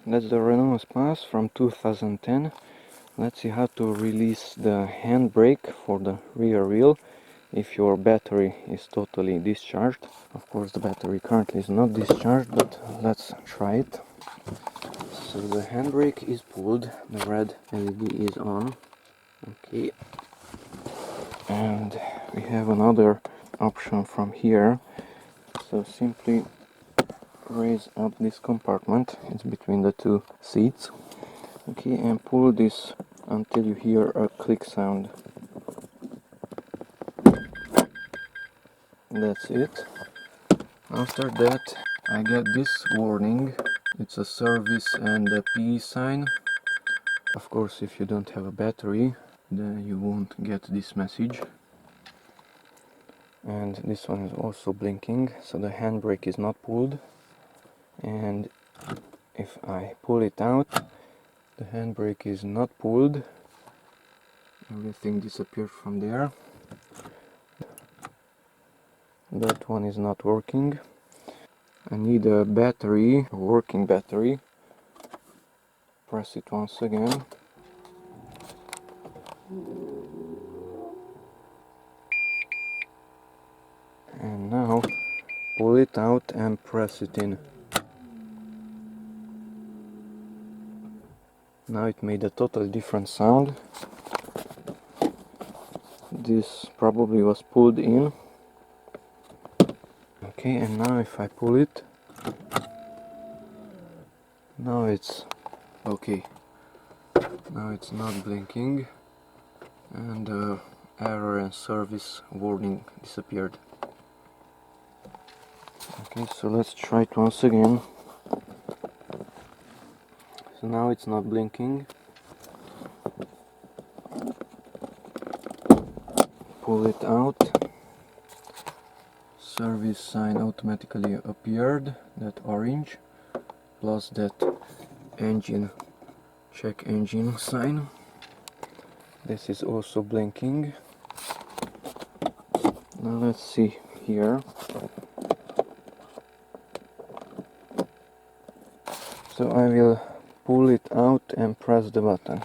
That's the Renault Espace from 2010. Let's see how to release the handbrake for the rear wheel if your battery is totally discharged. Of course the battery currently is not discharged, but let's try it. So the handbrake is pulled, the red LED is on. Okay. And we have another option from here. So simply raise up this compartment, it's between the two seats. Okay, and pull this until you hear a click sound. That's it. After that I get this warning. It's a service and a P sign. Of course, if you don't have a battery, then you won't get this message. And this one is also blinking, so the handbrake is not pulled. And if I pull it out, the handbrake is not pulled. Everything disappeared from there. That one is not working. I need a battery, a working battery. Press it once again. And now pull it out and press it in. Now it made a totally different sound. This probably was pulled in. Okay, and now if I pull it, now it's okay. Now it's not blinking, and the error and service warning disappeared. Okay, so let's try it once again. So now it's not blinking. Pull it out. Service sign automatically appeared, that orange, plus that engine, check engine sign. This is also blinking. Now let's see here. So I will pull it out and press the button.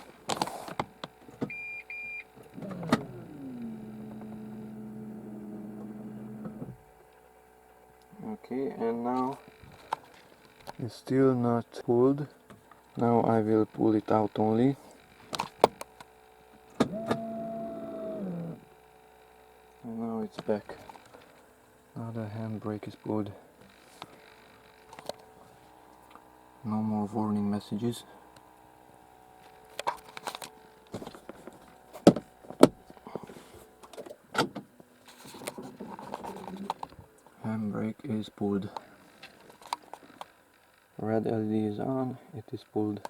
Okay, and now it's still not pulled. Now I will pull it out only. And now it's back. Now the handbrake is pulled. No more warning messages. Handbrake is pulled. Red LED is on, it is pulled.